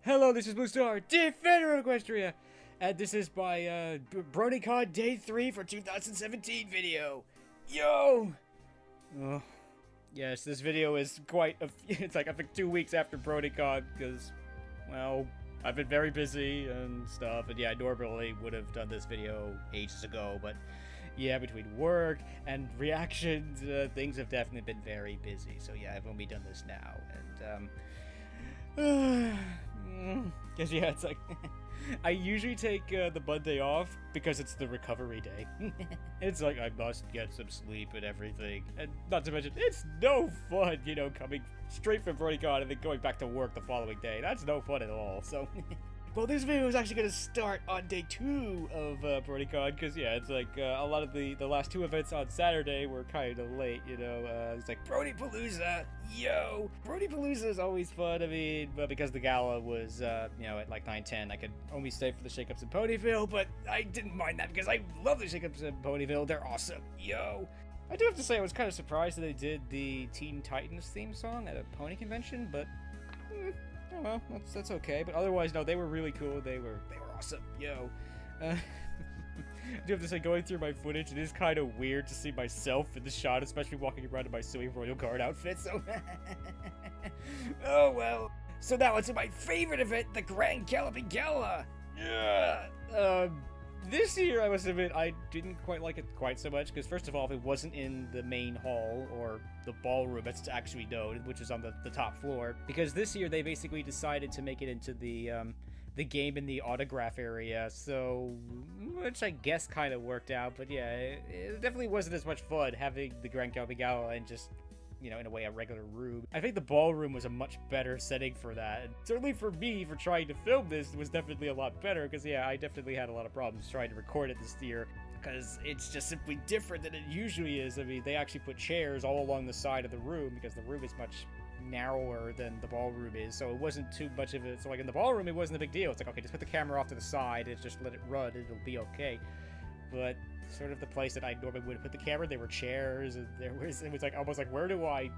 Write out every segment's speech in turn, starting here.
Hello, this is BlueStar, Defender of Equestria, and this is my BronyCon Day 3 for 2017 video. Yo! Oh, yes, this video is quite it's like I think 2 weeks after BronyCon, because, well, I've been very busy and stuff, and yeah, I normally would have done this video ages ago, but yeah, between work and reactions, things have definitely been very busy, so yeah, I've only done this now, and, because yeah, it's like I usually take the Monday off because it's the recovery day. It's like I must get some sleep and everything, and not to mention it's no fun, you know, coming straight from BronyCon and then going back to work the following day. That's no fun at all. So, well, this video is actually going to start on day 2 of BronyCon because yeah, it's like a lot of the last 2 events on Saturday were kind of late, you know. It's like BronyPalooza, yo! BronyPalooza is always fun. I mean, but because the gala was you know, at like 9:10, I could only stay for the shakeups in Ponyville, but I didn't mind that because I love the shakeups in Ponyville. They're awesome, yo! I do have to say I was kind of surprised that they did the Teen Titans theme song at a pony convention, but oh well, that's okay. But otherwise, no, they were really cool. They were awesome, yo. I do have to say, going through my footage, it is kind of weird to see myself in the shot, especially walking around in my silly Royal Guard outfit. So, oh well. So now it's my favorite event, the Grand Galloping Gala. Yeah. This year, I must admit, I didn't quite like it quite so much, because first of all, it wasn't in the main hall, or the ballroom, that's actually known, which is on the top floor, because this year they basically decided to make it into the game in the autograph area, so, which I guess kind of worked out, but yeah, it definitely wasn't as much fun having the Grand Galloping Gala and just, you know, in a way, a regular room. I think the ballroom was a much better setting for that. And certainly for me, for trying to film this, was definitely a lot better, because yeah, I definitely had a lot of problems trying to record it this year, because it's just simply different than it usually is. I mean, they actually put chairs all along the side of the room, because the room is much narrower than the ballroom is, so it wasn't too much of it. So like in the ballroom, it wasn't a big deal. It's like, okay, just put the camera off to the side and just let it run, and it'll be okay. But sort of the place that I normally would put the camera, there were chairs, and it was like almost like, where do I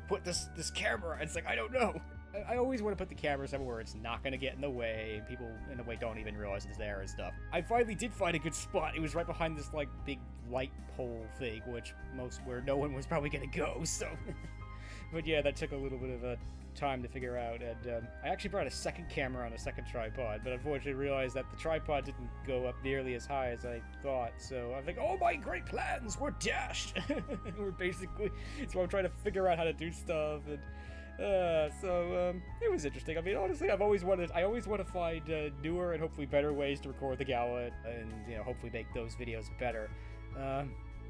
put this camera? It's like, I don't know. I always want to put the camera somewhere where it's not going to get in the way, and people in the way don't even realize it's there and stuff. I finally did find a good spot. It was right behind this like big light pole thing, where no one was probably going to go, so. But yeah, that took a little bit of time to figure out, and I actually brought a second camera on a second tripod, but unfortunately realized that the tripod didn't go up nearly as high as I thought, so I was like, oh, my great plans were dashed! We're basically, so I'm trying to figure out how to do stuff, and it was interesting. I mean, honestly, I always want to find newer and hopefully better ways to record the gala, and, you know, hopefully make those videos better.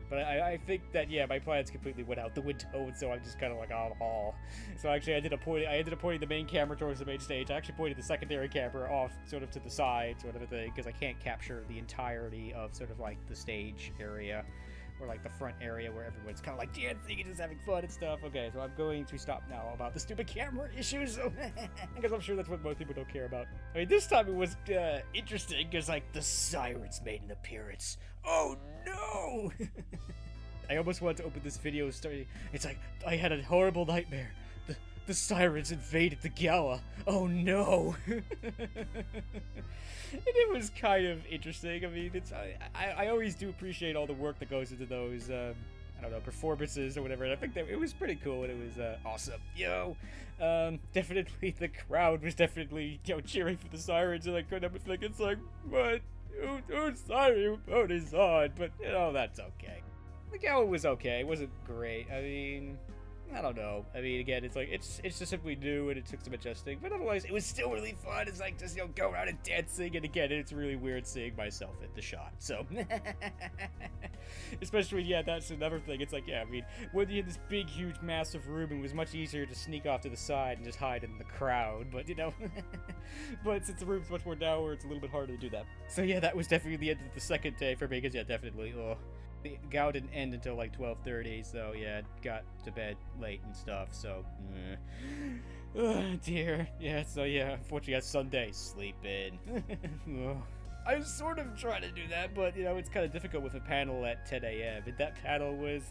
But I think that, yeah, my plans completely went out the window, and so I'm just kind of like, oh. So actually, I ended up pointing the main camera towards the main stage. I actually pointed the secondary camera off sort of to the side, sort of a thing, because I can't capture the entirety of sort of like the stage area, or like the front area where everyone's kind of like dancing and just having fun and stuff. Okay, so I'm going to stop now about the stupid camera issues, because I'm sure that's what most people don't care about. I mean, this time it was interesting, because like the sirens made an appearance. Oh no! I almost wanted to open this video starting. It's like, I had a horrible nightmare. The sirens invaded the gala. Oh no! And it was kind of interesting. I mean, I always do appreciate all the work that goes into those, I don't know, performances or whatever. And I think that it was pretty cool, and it was awesome. Yo, definitely the crowd was definitely, you know, cheering for the sirens, and I couldn't help but think, it's like, what? Who's siren ponies on? But you know, that's okay. The gala was okay. It wasn't great. I mean, I don't know. I mean, again, it's like, it's just simply new, and it took some adjusting, but otherwise, it was still really fun. It's like, just, you know, go around and dancing, and again, it's really weird seeing myself at the shot, so. Especially, yeah, that's another thing. It's like, yeah, I mean, when you had this big, huge, massive room, it was much easier to sneak off to the side and just hide in the crowd, but, you know. But since the room's much more downward, it's a little bit harder to do that. So, yeah, that was definitely the end of the second day for me, because, yeah, definitely, the gala didn't end until like 12:30, so yeah, got to bed late and stuff, so oh dear. Yeah, so yeah, unfortunately on Sunday, sleeping. I was sort of trying to do that, but, you know, it's kind of difficult with a panel at 10 a.m. And that panel was,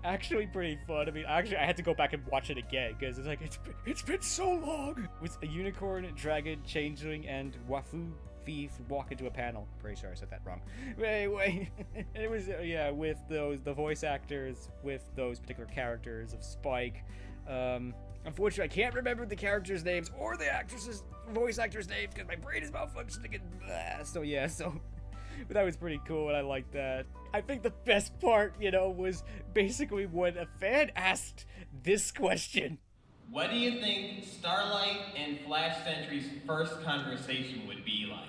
actually pretty fun. I mean, actually, I had to go back and watch it again, because it's like, it's been so long! With a unicorn, dragon, changeling, and wafu thief walk into a panel. Pretty sure I said that wrong. Wait. It was, yeah, with the voice actors, with those particular characters of Spike. Unfortunately, I can't remember the characters' names or the voice actors' names because my brain is malfunctioning and blah. So yeah, but that was pretty cool and I liked that. I think the best part, you know, was basically when a fan asked this question. What do you think Starlight and Flash Sentry's first conversation would be like?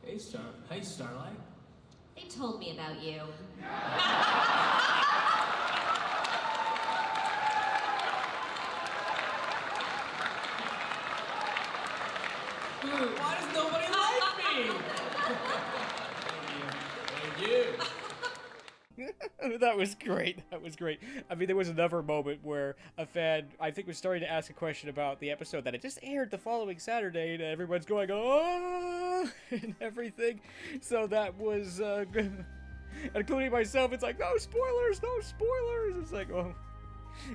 Hey, Starlight. They told me about you. Dude, why does nobody like me? Thank you. That was great. I mean, there was another moment where a fan, I think, was starting to ask a question about the episode that it just aired the following Saturday, and everyone's going, oh, and everything. So that was, including myself, it's like, no spoilers. It's like, oh.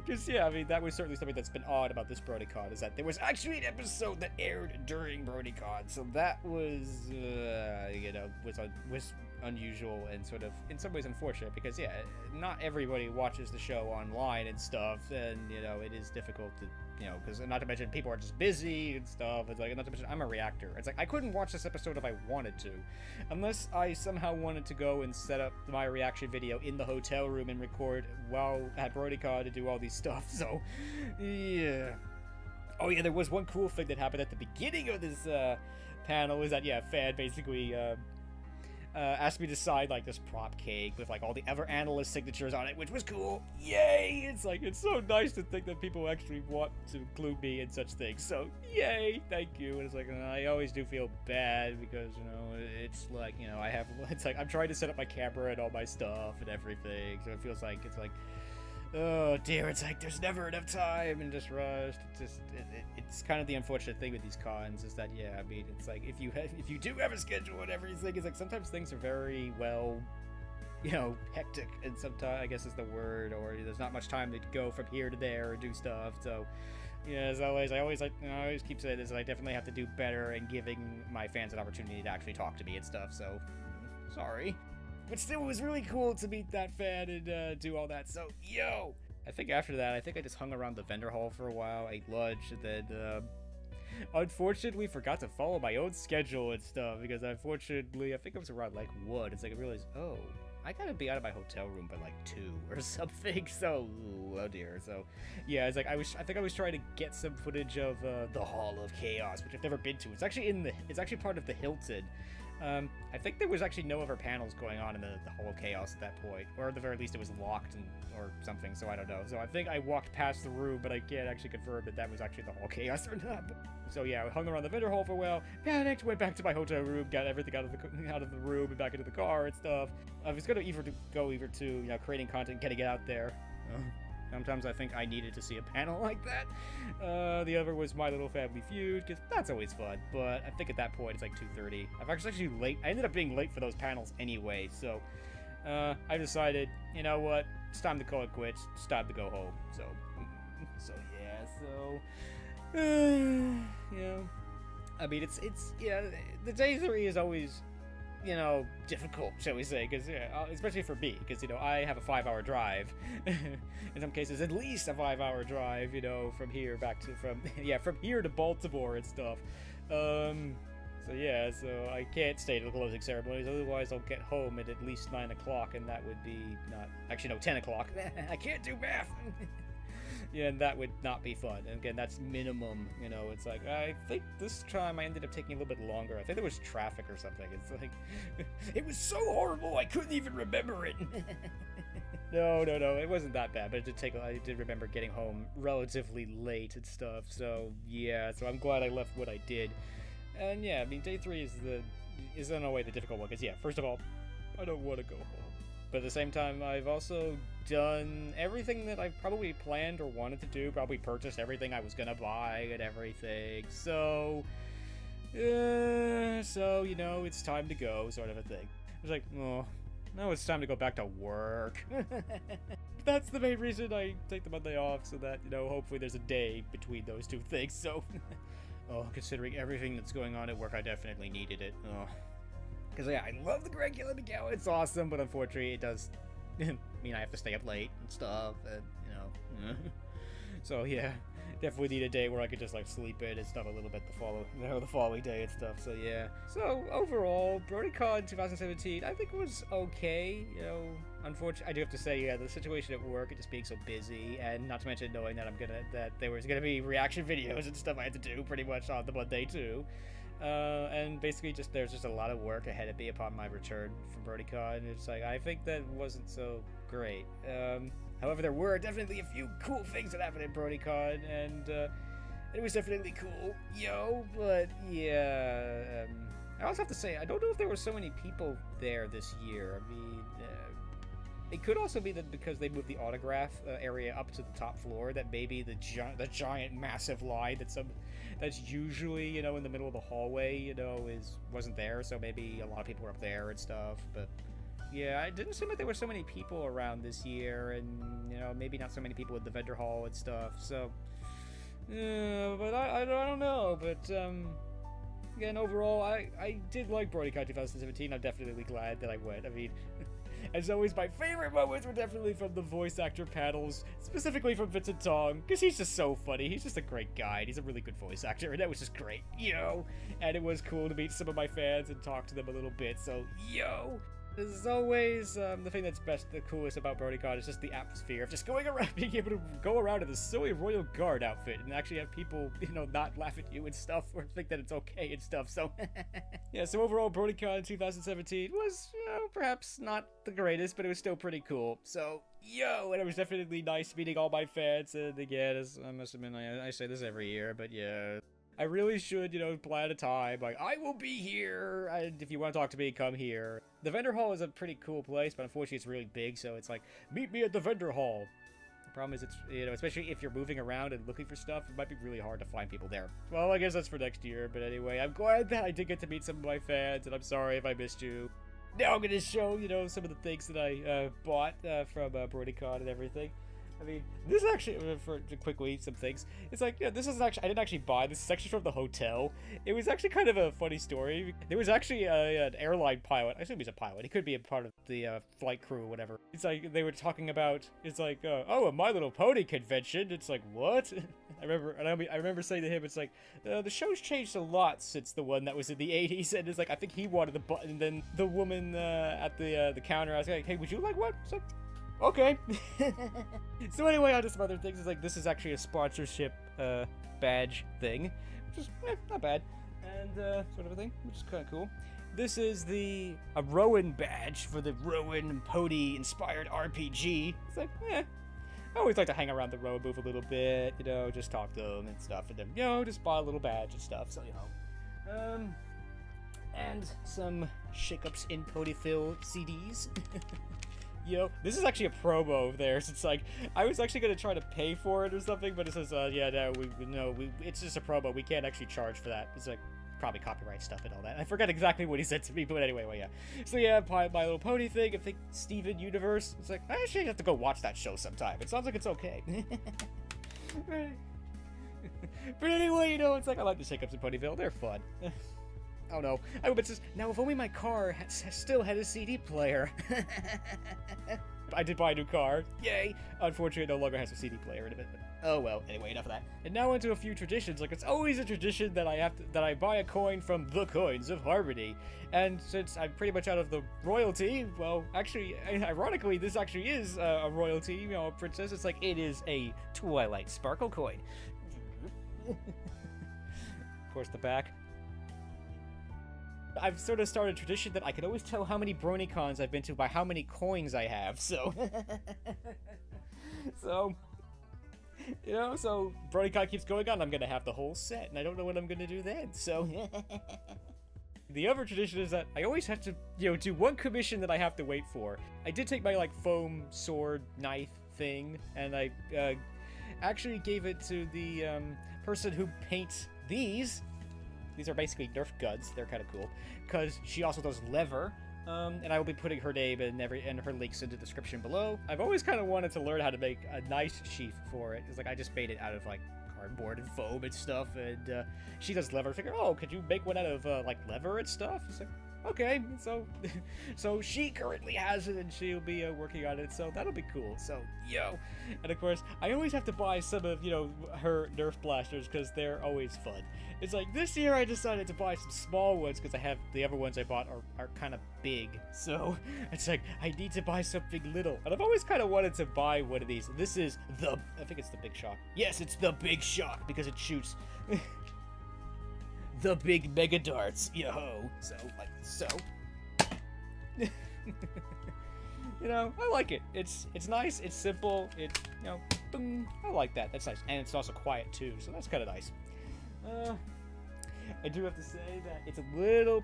Just, yeah, I mean, that was certainly something that's been odd about this BronyCon, is that there was actually an episode that aired during BronyCon, so that was, you know, was unusual and sort of, in some ways, unfortunate, because, yeah, not everybody watches the show online and stuff, and, you know, it is difficult to, you know, because not to mention people are just busy and stuff. It's like, not to mention I'm a reactor. It's like I couldn't watch this episode if I wanted to, unless I somehow wanted to go and set up my reaction video in the hotel room and record while at BronyCon to do all these stuff. So, yeah. Oh yeah, there was one cool thing that happened at the beginning of this panel. Is that, yeah, fan basically asked me to sign like this prop cake with like all the other analyst signatures on it, which was cool. Yay! It's like, it's so nice to think that people actually want to include me in such things. So yay, thank you. And it's like, I always do feel bad because, you know, it's like, you know, it's like I'm trying to set up my camera and all my stuff and everything. So it feels like, it's like, oh dear, it's like there's never enough time and just rushed. It's kind of the unfortunate thing with these cons is that, yeah, I mean, it's like if you do have a schedule and everything, it's like sometimes things are very well, you know, hectic, and sometimes, I guess is the word, or there's not much time to go from here to there or do stuff. So yeah, as always, I always keep saying this, I definitely have to do better in giving my fans an opportunity to actually talk to me and stuff. So sorry. But still, it was really cool to meet that fan and do all that. So, yo! I think after that, I just hung around the vendor hall for a while, ate lunch, and then, unfortunately, forgot to follow my own schedule and stuff, because unfortunately, I think it was around, like, 1. It's like I realized, oh, I gotta be out of my hotel room by, like, 2 or something, so, oh dear. So, yeah, it's like, I think I was trying to get some footage of, the Hall of Chaos, which I've never been to. It's actually part of the Hilton. I think there was actually no other panels going on in the Hall of Chaos at that point, or at the very least it was locked or something, so I don't know. So I think I walked past the room, but I can't actually confirm that was actually the Hall of Chaos or not. So yeah, I hung around the vendor hall for a while, panicked, went back to my hotel room, got everything out of the room and back into the car and stuff. I was gonna go to, you know, creating content, getting it out there. Sometimes I think I needed to see a panel like that. The other was My Little Family Feud, because that's always fun. But I think at that point, it's like 2:30. I was actually late. I ended up being late for those panels anyway. So I decided, you know what? It's time to call it quits. It's time to go home. So you know, I mean, it's yeah. The day 3 is always, you know, difficult, shall we say, because, yeah, especially for me, because, you know, I have a 5-hour drive, in some cases at least a 5-hour drive, you know, from here from here to Baltimore and stuff. So yeah, so I can't stay to the closing ceremonies, otherwise I'll get home at least 9 o'clock, and that would be 10 o'clock. I can't do math. Yeah, and that would not be fun. And again, that's minimum, you know, it's like, I think this time I ended up taking a little bit longer. I think there was traffic or something. It's like, it was so horrible, I couldn't even remember it. No, it wasn't that bad, but I did remember getting home relatively late and stuff, so yeah, so I'm glad I left what I did. And yeah, I mean, day 3 is in a way the difficult one, because yeah, first of all, I don't want to go home. But at the same time, I've also done everything that I probably planned or wanted to do, probably purchased everything I was gonna buy and everything, so, you know, it's time to go, sort of a thing. I was like, oh, now it's time to go back to work. That's the main reason I take the Monday off, so that, you know, hopefully there's a day between those two things, so, oh, considering everything that's going on at work, I definitely needed it, oh. Because, yeah, I love the Grand Galloping Gala, it's awesome, but unfortunately it does mean I have to stay up late and stuff, and, you know, so, yeah, definitely need a day where I could just, like, sleep in and stuff a little bit the following day and stuff, so, yeah. So, overall, BronyCon 2017, I think was okay, you know, unfortunately, I do have to say, yeah, the situation at work, it just being so busy, and not to mention knowing that that there was gonna be reaction videos and stuff I had to do pretty much on the Monday, too. And basically there's just a lot of work ahead of me upon my return from BronyCon. It's like, I think that wasn't so great. However, there were definitely a few cool things that happened at BronyCon, and it was definitely cool, but yeah, I also have to say, I don't know if there were so many people there this year. I mean, it could also be that because they moved the autograph area up to the top floor, that maybe the giant massive line that's usually, you know, in the middle of the hallway, you know, wasn't there, so maybe a lot of people were up there and stuff, but yeah, it didn't seem like there were so many people around this year, and, you know, maybe not so many people at the vendor hall and stuff, so, but I don't know, but, again, overall, I did like BronyCon 2017, I'm definitely glad that I went. I mean, as always, my favorite moments were definitely from the voice actor panels, specifically from Vincent Tong, because he's just so funny. He's just a great guy, and he's a really good voice actor, and that was just great, and it was cool to meet some of my fans and talk to them a little bit, so, as always, the thing that's the coolest about BronyCon is just the atmosphere of just going around, being able to go around in a silly Royal Guard outfit and actually have people, you know, not laugh at you and stuff or think that it's okay and stuff, so yeah, so overall, BronyCon 2017 was, you know, perhaps not the greatest, but it was still pretty cool, so, and it was definitely nice meeting all my fans, and again, as I must admit, I say this every year, but yeah, I really should, you know, plan a time, like, I will be here, and if you want to talk to me, come here. The vendor hall is a pretty cool place, but unfortunately it's really big, so it's like, meet me at the vendor hall. The problem is it's, you know, especially if you're moving around and looking for stuff, it might be really hard to find people there. Well, I guess that's for next year, but anyway, I'm glad that I did get to meet some of my fans, and I'm sorry if I missed you. Now I'm gonna show, you know, some of the things that I bought from BronyCon and everything. I mean, this is actually, for quickly, some things. It's like, yeah, this is actually, I didn't actually buy this. It's actually from the hotel. It was actually kind of a funny story. There was actually an airline pilot. I assume he's a pilot. He could be a part of the flight crew or whatever. It's like, they were talking about, it's like, oh, a My Little Pony convention. It's like, what? I remember saying to him, it's like, the show's changed a lot since the one that was in the 80s. And it's like, I think he wanted the button. And then the woman at the counter, I was like, hey, would you like one? It's like, okay. So anyway, on to some other things. It's like, this is actually a sponsorship badge thing, which is not bad, and sort of a thing, which is kind of cool. This is a Rowan Badge for the Rowan Pony inspired RPG. It's like, I always like to hang around the Rowan booth a little bit, you know, just talk to them and stuff, and then, you know, just buy a little badge and stuff, so, you know. And some Shake-Ups in Ponyville CDs. You know, this is actually a promo of theirs. It's like, I was actually going to try to pay for it or something, but it says, yeah, no, it's just a promo. We can't actually charge for that. It's like, probably copyright stuff and all that. I forgot exactly what he said to me, but anyway, well, yeah. So yeah, My Little Pony thing, I think Steven Universe. It's like, I actually have to go watch that show sometime. It sounds like it's okay. But anyway, you know, it's like, I like the Shake-Ups in Ponyville. They're fun. Oh no. I hope it's just, now if only my car still had a CD player. I did buy a new car. Yay. Unfortunately, it no longer has a CD player in it. Oh well, anyway, enough of that. And now into a few traditions. Like, it's always a tradition that I buy a coin from the Coins of Harmony. And since I'm pretty much out of the royalty, well, actually, ironically, this actually is a royalty, you know, a princess. It's like, it is a Twilight Sparkle coin. Of course, the back. I've sort of started a tradition that I can always tell how many BronyCons I've been to by how many coins I have, so... So... You know, so BronyCon keeps going on, I'm gonna have the whole set, and I don't know what I'm gonna do then, so... the other tradition is that I always have to, do one commission that I have to wait for. I did take my, foam sword knife thing, and I, actually gave it to the, person who paints these. These are basically Nerf guns. They're kind of cool, because she also does leather. And I will be putting her name and her links in the description below. I've always kind of wanted to learn how to make a nice sheath for it. It's I just made it out of cardboard and foam and stuff, and she does leather. I figure, oh, could you make one out of leather and stuff? It's okay, so she currently has it, and she'll be working on it, so that'll be cool. So and of course I always have to buy some of her Nerf blasters because they're always fun. It's this year I decided to buy some small ones because I have the other ones I bought are kind of big, so it's I need to buy something little, and I've always kind of wanted to buy one of these. This is I think it's the Big Shock. Yes, it's the Big Shock because it shoots the big mega darts, so. I like it. It's nice, it's simple, boom, I like that. That's nice, and it's also quiet too, so that's kind of nice. I do have to say that it's a little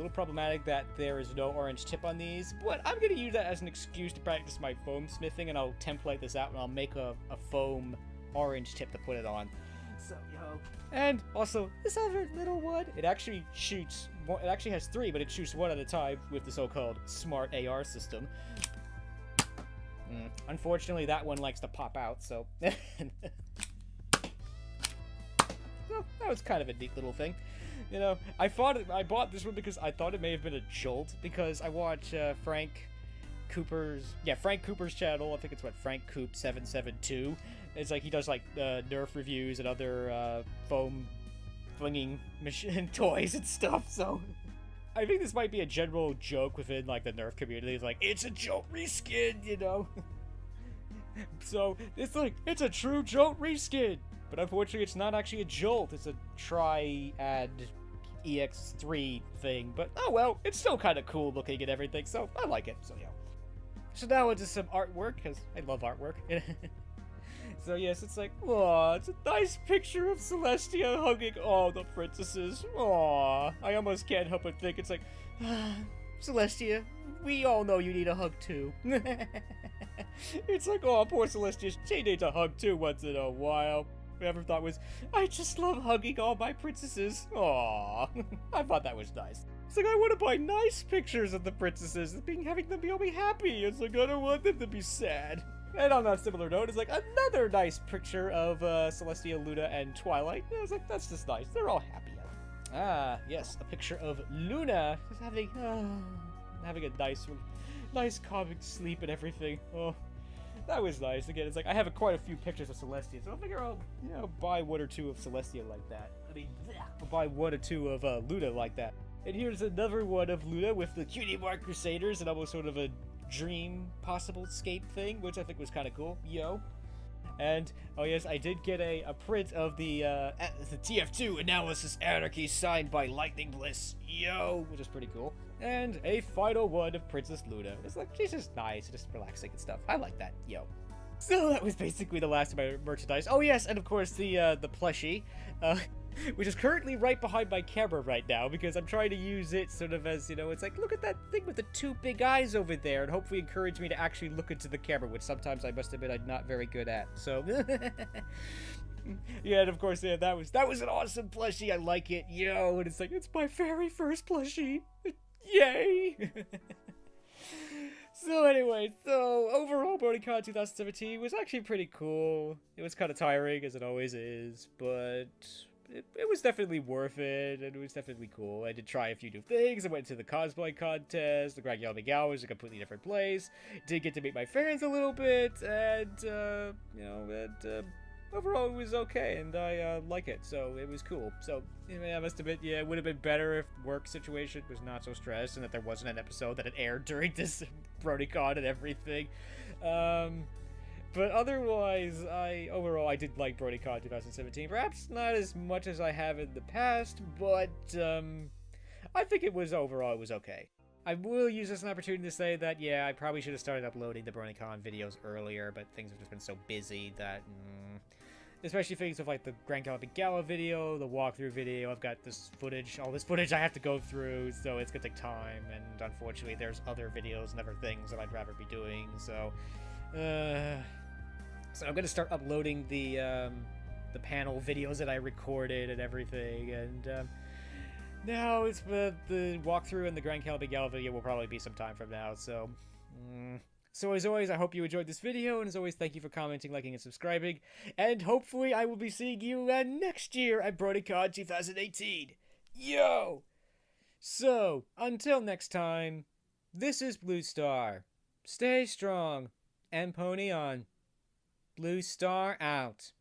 problematic that there is no orange tip on these, but I'm gonna use that as an excuse to practice my foam smithing, and I'll template this out and I'll make a foam orange tip to put it on. So, and also, this other little one, it actually shoots, it actually has 3, but it shoots 1 at a time with the so-called smart AR system. Unfortunately, that one likes to pop out, so... So, that was kind of a neat little thing. I bought this one because I thought it may have been a jolt, because I watch Frank Cooper's channel. I think it's Frank Coop 772. It's he does Nerf reviews and other foam flinging machine toys and stuff. So I think this might be a general joke within the Nerf community. It's a jolt reskin, So it's a true jolt reskin, but unfortunately it's not actually a jolt. It's a Triad EX3 thing. But oh well, it's still kind of cool looking and everything. So I like it. So So now into some artwork, because I love artwork. So yes, it's aw, it's a nice picture of Celestia hugging all the princesses. Aw, I almost can't help but think it's Celestia, we all know you need a hug too. It's oh, poor Celestia, she needs a hug too once in a while. My other thought was, I just love hugging all my princesses. Aw, I thought that was nice. It's I want to buy nice pictures of the princesses, having them be happy. It's I don't want them to be sad. And on that similar note, it's another nice picture of Celestia, Luna, and Twilight. I was that's just nice. They're all happy. Ah, yes, a picture of Luna just having a nice calming sleep and everything. Oh, that was nice. Again, it's I have quite a few pictures of Celestia, so I figure I'll buy 1 or 2 of Celestia like that. I'll buy 1 or 2 of Luna like that. And here's another one of Luna with the Cutie Mark Crusaders and almost sort of a dream possible escape thing, which I think was kind of cool. And oh yes, I did get a print of the TF2 Analysis Anarchy signed by Lightning Bliss, which is pretty cool. And a final one of Princess Luna. It's she's just nice, just relaxing and stuff. I like that, So that was basically the last of my merchandise. Oh yes, and of course the plushie, which is currently right behind my camera right now because I'm trying to use it sort of as, it's look at that thing with the 2 big eyes over there, and hopefully encourage me to actually look into the camera, which sometimes I must admit I'm not very good at. So yeah, and of course, that was an awesome plushie. I like it, and it's it's my very first plushie. Yay! So anyway, overall BronyCon 2017 was actually pretty cool. It was kind of tiring, as it always is, but it was definitely worth it, and it was definitely cool. I did try a few new things. I went to the cosplay contest. The Galloping Gala was a completely different place. Did get to meet my fans a little bit, and overall it was okay, and I like it, so it was cool. So I must admit, it would have been better if work situation was not so stressed and that there wasn't an episode that had aired during this BronyCon and everything. But otherwise, overall I did like BronyCon 2017. Perhaps not as much as I have in the past, but I think it was okay. I will use this as an opportunity to say that, I probably should have started uploading the BronyCon videos earlier, but things have just been so busy that, especially things of like the Grand Galloping Gala video, the walkthrough video. I've got this footage, all this footage I have to go through, so it's gonna take time, and unfortunately there's other videos and other things that I'd rather be doing, so I'm gonna start uploading the panel videos that I recorded and everything, and now it's the walkthrough and the Grand Galloping Gala video will probably be some time from now, so So as always, I hope you enjoyed this video, and as always, thank you for commenting, liking, and subscribing, and hopefully I will be seeing you next year at BronyCon 2018. Yo! So, until next time, this is Blue Star. Stay strong, and pony on. Blue Star out.